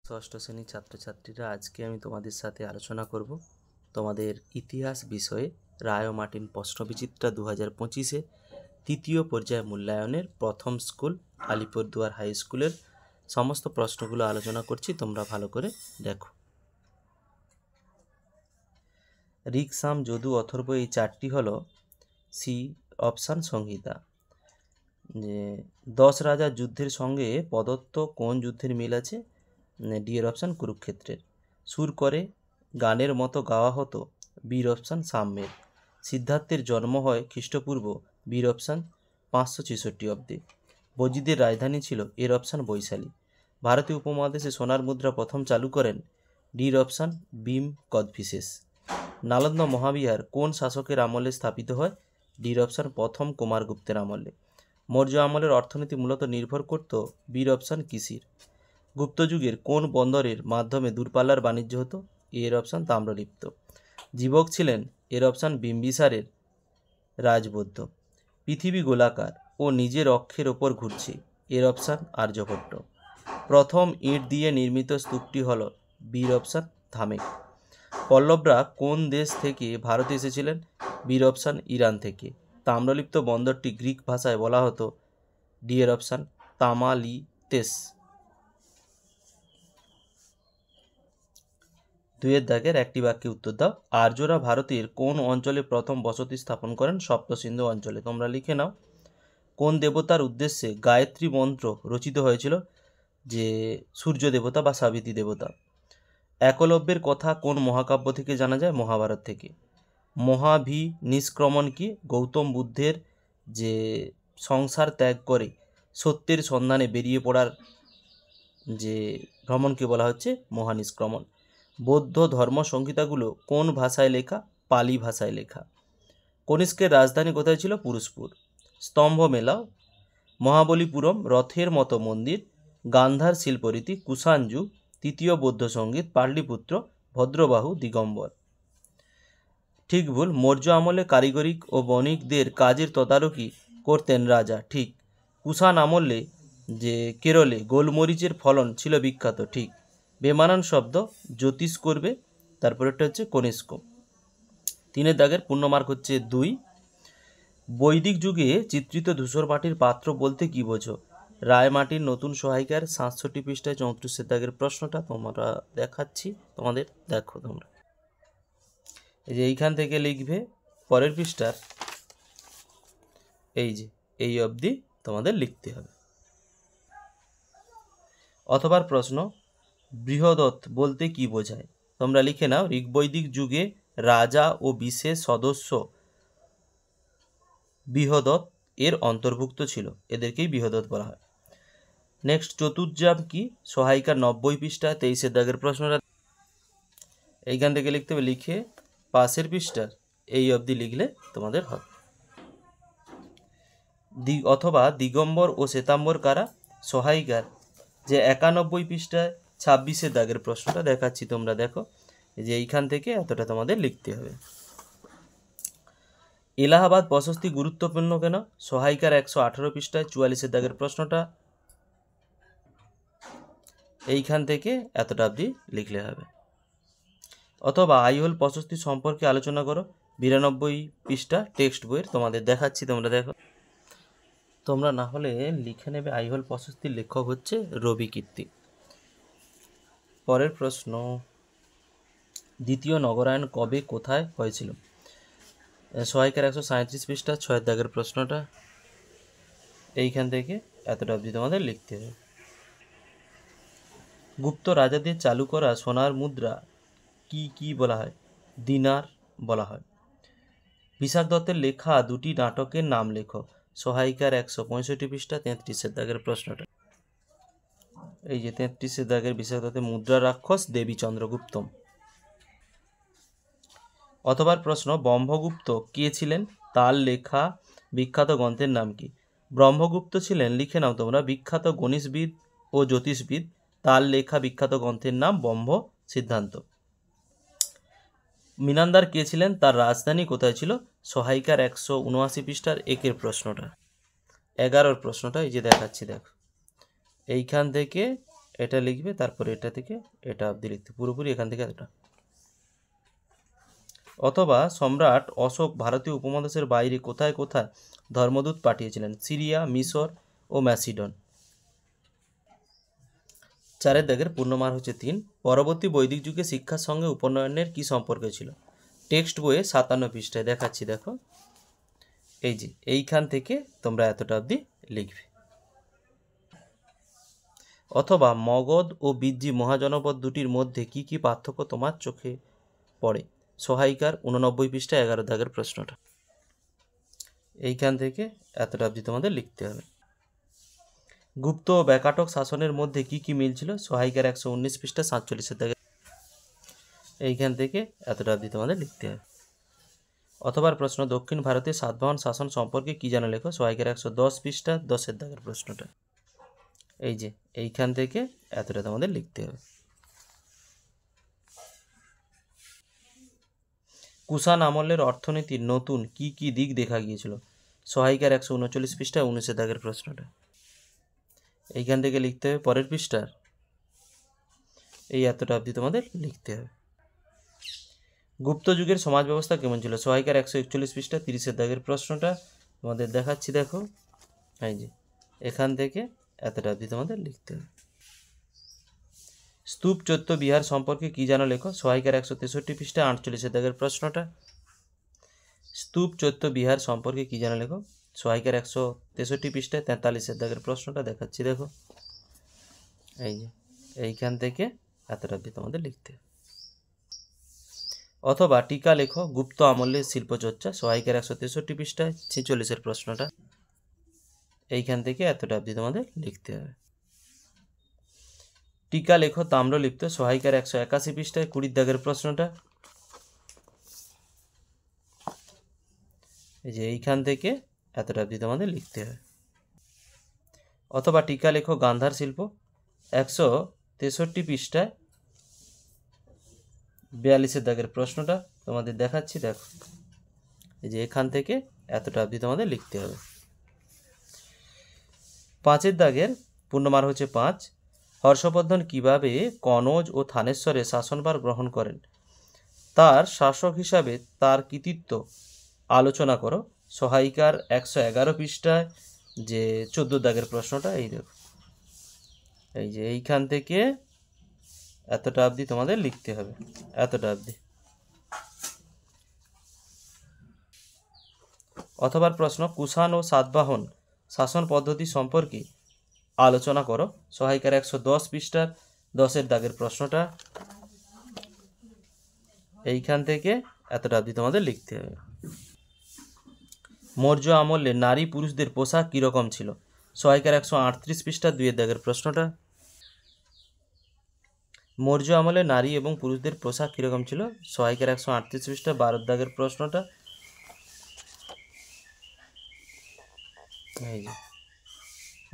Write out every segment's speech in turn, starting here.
ষষ্ঠ শ্রেণীর ছাত্রছাত্রীরা, আজকে আমি তোমাদের সাথে আলোচনা করব তোমাদের ইতিহাস বিষয়ে রায় ও মার্টিন প্রশ্নবিচিত্রা 2025-এ তৃতীয় পর্যায় মূল্যায়নের প্রথম স্কুল আলিপুরদুয়ার হাই স্কুলের সমস্ত প্রশ্নগুলো আলোচনা করছি। তোমরা ভালো করে দেখো। ঋক, সাম, যদু, অথর্ব এই চারটি হলো সি অপশান সংহিতা। যে 10 রাজার যুদ্ধের সঙ্গে প্রদত্ত কোন যুদ্ধের মিল আছে? ডি এর অপশান কুরুক্ষেত্রের। সুর করে গানের মতো গাওয়া হতো? বীর অপশান সাম্যের। সিদ্ধার্থের জন্ম হয় খ্রিস্টপূর্ব বীর অপশান 566 অব্দে। বজিদের রাজধানী ছিল এর অপশান বৈশালী। ভারতীয় উপমহাদেশে সোনার মুদ্রা প্রথম চালু করেন? ডির অপশান ভীম কোদফিসেস। নালন্দা মহাবিহার কোন শাসকের আমলে স্থাপিত হয়? ডির অপশান প্রথম কুমারগুপ্তের আমলে। মৌর্য আমলের অর্থনীতি মূলত নির্ভর করত? বীর অপশান কৃষির। গুপ্ত যুগের কোন বন্দরের মাধ্যমে দূরপাল্লার বাণিজ্য হতো? এর অপশান তাম্রলিপ্ত। জীবক ছিলেন? এর অপশান বিম্বিসারের রাজবৈদ্য। পৃথিবী গোলাকার ও নিজের অক্ষের ওপর ঘুরছে? এর অপশান আর্যভট্ট। প্রথম ইট দিয়ে নির্মিত স্তূপটি হল? বীর অপশান ধামেক। পল্লবরা কোন দেশ থেকে ভারতে এসেছিলেন? বীর অপশান ইরান থেকে। তাম্রলিপ্ত বন্দরটি গ্রিক ভাষায় বলা হতো? ডি এর অপশান তামালিতেস। 2 দাগের একটি বাক্যে উত্তর দাও। আর্যরা ভারতের কোন অঞ্চলে প্রথম বসতি স্থাপন করেন? সপ্ত সিন্ধু অঞ্চলে। তোমরা লিখে নাও। কোন দেবতার উদ্দেশ্যে গায়ত্রী মন্ত্র রচিত হয়েছিল? যে সূর্য দেবতা বা সাবিত্রী দেবতা। একলব্যের কথা কোন মহাকাব্য থেকে জানা যায়? মহাভারত থেকে। মহাভি নিষ্ক্রমণ কি? গৌতম বুদ্ধের যে সংসার ত্যাগ করে সত্যের সন্ধানে বেরিয়ে পড়ার যে ভ্রমণকে বলা হচ্ছে মহানিষ্ক্রমণ। বৌদ্ধ ধর্ম সংহিতাগুলো কোন ভাষায় লেখা? পালি ভাষায় লেখা। কনিষ্কের রাজধানী কোথায় ছিল? পুরুষপুর। স্তম্ভ মেলাও। মহাবলীপুরম, রথের মতো মন্দির, গান্ধার শিল্পরীতি, কুষাণ যুগ, তৃতীয় বৌদ্ধ সঙ্গীত, পাটলিপুত্র, ভদ্রবাহু, দিগম্বর। ঠিক ভুল। মৌর্য আমলে কারিগরিক ও বণিকদের কাজের তদারকি করতেন রাজা। ঠিক। কুষাণ আমলে যে কেরলে গোলমরিচের ফলন ছিল বিখ্যাত। ঠিক। বেমানান শব্দ জ্যোতিষ করবে। তারপরেরটা হচ্ছে কনিষ্ক। 3 দাগের পূর্ণ মার্ক হচ্ছে 2। বৈদিক যুগে চিত্রিত ধূসর মাটির পাত্র বলতে কি বোঝো? রায় মাটির নতুন সহায়িকার 67 পৃষ্ঠায় 34 দাগের প্রশ্নটা তোমরা দেখাচ্ছি তোমাদের। দেখো তোমরা এই যে এইখান থেকে লিখবে পরের পৃষ্ঠার এই যে এই অবধি তোমাদের লিখতে হবে। অথবা প্রশ্ন, বৃহদত্ত বলতে কি বোঝায়? তোমরা লিখে নাও। ঋগ্বৈদিক যুগে রাজা ও বিশেষ সদস্য বৃহদত্ত এর অন্তর্ভুক্ত ছিল, এদেরকেই বৃহদত্ত বলা হয়। নেক্সট, চতুর্যাম কি? সহায়িকার 90 পৃষ্ঠা 23 দাগের প্রশ্নটা এইখান থেকে লিখতে হবে। লিখে পাশের পৃষ্ঠার এই অবধি লিখলে তোমাদের হবে। অথবা দিগম্বর ও শ্বেতাম্বর কারা? সহায়িকার যে 91 পৃষ্ঠায় 26 দাগের প্রশ্নটা দেখাচ্ছি, তোমরা দেখো। যে এইখান থেকে এতটা তোমাদের লিখতে হবে। এলাহাবাদ প্রশস্তি গুরুত্বপূর্ণ কেন? সহায়িকার 118 পৃষ্ঠায় 44 দাগের প্রশ্নটা এইখান থেকে এতটা অবধি লিখলে হবে। অথবা আইহোল প্রশস্তি সম্পর্কে আলোচনা করো, 92 পৃষ্ঠা টেক্সট বইয়ের তোমাদের দেখাচ্ছি, তোমরা দেখো। তোমরা না হলে লিখে নেবে আইহোল প্রশস্তির লেখক হচ্ছে রবি কীর্তি। পরের প্রশ্ন, দ্বিতীয় নগরায়ণ কবে কোথায় হয়েছিল? সহায়িকার 137 পৃষ্ঠা 6 দাগের প্রশ্নটা এইখান থেকে এতটা অবধি তোমাদের লিখতে হবে। গুপ্ত রাজাদের চালু করা সোনার মুদ্রা কি বলা হয়? দিনার বলা হয়। বিশাখ দত্তের লেখা 2টি নাটকের নাম লেখো। সহায়িকার 165 পৃষ্ঠা 33 দাগের প্রশ্নটা এই যে 33 দাগের বিশাখ দত্তের মুদ্রা রাক্ষস, দেবী চন্দ্রগুপ্তম। অথবা প্রশ্ন, ব্রহ্মগুপ্ত কে ছিলেন? তার লেখা বিখ্যাত গ্রন্থের নাম কি? ব্রহ্মগুপ্ত ছিলেন, লিখে নাও তোমরা, বিখ্যাত গণিতবিদ ও জ্যোতিষবিদ। তার লেখা বিখ্যাত গ্রন্থের নাম ব্রহ্ম সিদ্ধান্ত। মিনান্দার কে ছিলেন? তার রাজধানী কোথায় ছিল? সহায়িকার 179 পৃষ্ঠার 1 প্রশ্নটা 11 প্রশ্নটা এই যে দেখাচ্ছি, দেখো। এইখান থেকে এটা লিখবে, তারপরে এটা থেকে এটা অবধি লিখতে, পুরোপুরি এখান থেকে এতটা। অথবা সম্রাট অশোক ভারতীয় উপমহাদেশের বাইরে কোথায় কোথায় ধর্মদূত পাঠিয়েছিলেন? সিরিয়া, মিশর ও ম্যাসিডন। 4 দাগের পূর্ণমান হচ্ছে 3। পরবর্তী বৈদিক যুগে শিক্ষার সঙ্গে উপনয়নের কি সম্পর্ক ছিল? টেক্সট বইয়ে 57 পৃষ্ঠায় দেখাচ্ছি, দেখো এই যে এইখান থেকে তোমরা এতটা অবধি লিখবে। অথবা মগধ ও বিজ্জি মহাজনপদ দুটির মধ্যে কি কি পার্থক্য তোমার চোখে পড়ে? সহায়িকার 89 পৃষ্ঠায় 11 দাগের প্রশ্নটা। এইখান থেকে এতটা অবধি তোমাদের লিখতে হবে। গুপ্ত ও ব্যাকাটক শাসনের মধ্যে কি কি মিল ছিল? সহায়িকার 119 পৃষ্ঠা 47 দাগে। এইখান থেকে এতটা অবধি তোমাদের লিখতে হবে। অথবা প্রশ্ন, দক্ষিণ ভারতের সাতবাহন শাসন সম্পর্কে কি জানো লেখো? সহায়িকার 110 পৃষ্ঠা 10 দাগের প্রশ্নটা। এই যে এইখান থেকে এতটা তোমাদের লিখতে হবে। কুষাণ আমলের অর্থনীতির নতুন কি কি দিক দেখা গিয়েছিল? সহায়িকার 139 পৃষ্ঠা 19 দাগের প্রশ্নটা। এইখান থেকে লিখতে হবে পরের পৃষ্ঠার এই এতটা অবধি তোমাদের লিখতে হবে। গুপ্ত যুগের সমাজ ব্যবস্থা কেমন ছিল? সহায়িকার 141 পৃষ্ঠা 30 দাগের প্রশ্নটা তোমাদের দেখাচ্ছি, দেখো এই যে এখান থেকে এতটা অবধি তোমাদের লিখতে হবে। স্তূপ চৈত্য বিহার সম্পর্কে কি জানো লেখো? সহায়িকার 163 পৃষ্ঠা 48 দাগের প্রশ্নটা। স্তূপ চৈত্য বিহার সম্পর্কে কি জানো লেখো? সহায়িকার 163 পৃষ্ঠায় 43 দাগের প্রশ্নটা দেখাচ্ছি, দেখো এই যে এইখান থেকে এতটা অবধি তোমাদের লিখতে হবে। অথবা টিকা লেখো গুপ্ত আমলের শিল্পচর্চা। সহায়িকার 163 পৃষ্ঠায় 46 প্রশ্নটা। এইখান থেকে এতটা অবধি তোমাদের লিখতে হবে। টিকা লেখো তাম্রলিপ্ত। সহায়িকার 181 পৃষ্ঠায় 20 দাগের প্রশ্নটা। এই যে এইখান থেকে এতটা অবধি তোমাদের লিখতে হবে। অথবা টিকা লেখো গান্ধার শিল্প। 163 পৃষ্ঠায় 42 দাগের প্রশ্নটা তোমাদের দেখাচ্ছি, দেখো এই যে এখান থেকে এতটা অবধি তোমাদের লিখতে হবে। 5 দাগের পূর্ণমান হচ্ছে 5। হর্ষবর্ধন কিভাবে কনৌজ ও থানেশ্বরে শাসনভার গ্রহণ করেন? তার শাসক হিসাবে তার কৃতিত্ব আলোচনা করো। সহায়িকার 111 পৃষ্ঠায় যে 14 দাগের প্রশ্নটা, এই দেখো এই যে এইখান থেকে এতটা অবধি তোমাদের লিখতে হবে, এতটা অবধি। অথবা প্রশ্ন, কুষাণ ও সাতবাহন শাসন পদ্ধতি সম্পর্কে আলোচনা করো। সহায়িকার 110 পৃষ্ঠার 10 দাগের প্রশ্নটা। এইখান থেকে এতটা অবধি তোমাদের লিখতে হবে। মৌর্য আমলে নারী পুরুষদের পোশাক কীরকম ছিল? সহায়িকার 138 পৃষ্ঠা 2 দাগের প্রশ্নটা। মৌর্য আমলে নারী এবং পুরুষদের পোশাক কীরকম ছিল? সহায়িকার 138 পৃষ্ঠা 12 দাগের প্রশ্নটা। এই যে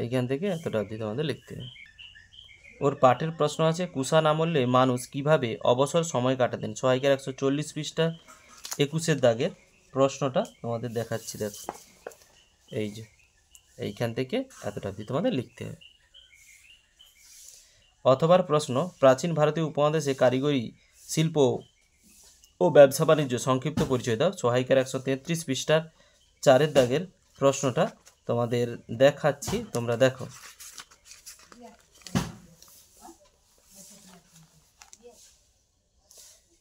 এইখান থেকে এতটা অবধি তোমাদের লিখতে হবে। ওর পাঠের প্রশ্ন আছে, কুষাণ আমলে মানুষ কিভাবে অবসর সময় কাটাতেন? সহায়িকার 140 পৃষ্ঠা 21 দাগের প্রশ্নটা তোমাদের দেখাচ্ছি, দেখো এই যে এইখান থেকে এতটা অবধি তোমাদের লিখতে হবে। অথবা প্রশ্ন, প্রাচীন ভারতীয় উপমহাদেশে কারিগরি শিল্প ও ব্যবসা বাণিজ্য সংক্ষিপ্ত পরিচয় দাও। সহায়িকার 133 পৃষ্ঠার 4 দাগের প্রশ্নটা তোমাদের দেখাচ্ছি, তোমরা দেখো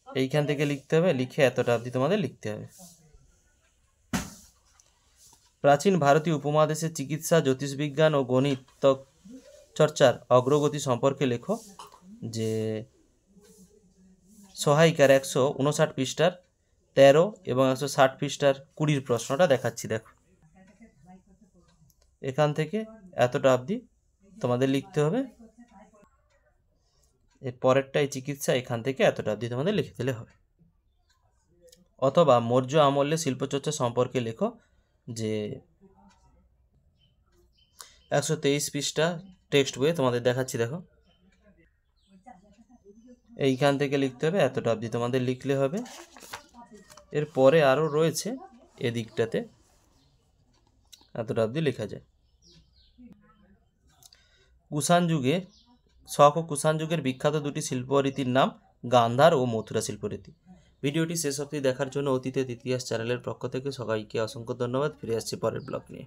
এইখান থেকে লিখতে হবে, লিখে এতটা অবধি তোমাদের লিখতে হবে। প্রাচীন ভারতীয় উপমহাদেশের চিকিৎসা, জ্যোতিষবিজ্ঞান ও গণিত চর্চার অগ্রগতি সম্পর্কে লেখো। যে সহায়িকার 159 পৃষ্ঠার 13 এবং 160 পৃষ্ঠার 20 প্রশ্নটা দেখাচ্ছি, দেখো এখান থেকে এতটা অবধি তোমাদের লিখতে হবে। এর পরেরটাই চিকিৎসা, এখান থেকে এতটা অবধি তোমাদের লিখে দিলে হবে। অথবা মৌর্য আমলে শিল্পচর্চা সম্পর্কে লেখো। যে 123 পৃষ্ঠা টেক্সট বইয়ে তোমাদের দেখাচ্ছি, দেখো এইখান থেকে লিখতে হবে, এতটা অবধি তোমাদের লিখলে হবে। এর পরে আরও রয়েছে এদিকটাতে, এতটা অবধি লেখা যায়। কুষাণ যুগে শক ও কুষাণ যুগের বিখ্যাত দুটি শিল্পরীতির নাম গান্ধার ও মথুরা শিল্পরীতি। ভিডিওটি শেষ অবধি দেখার জন্য অতীতের ইতিহাস চ্যানেলের পক্ষ থেকে সবাইকে অসংখ্য ধন্যবাদ। ফিরে আসছি পরের ব্লগ নিয়ে।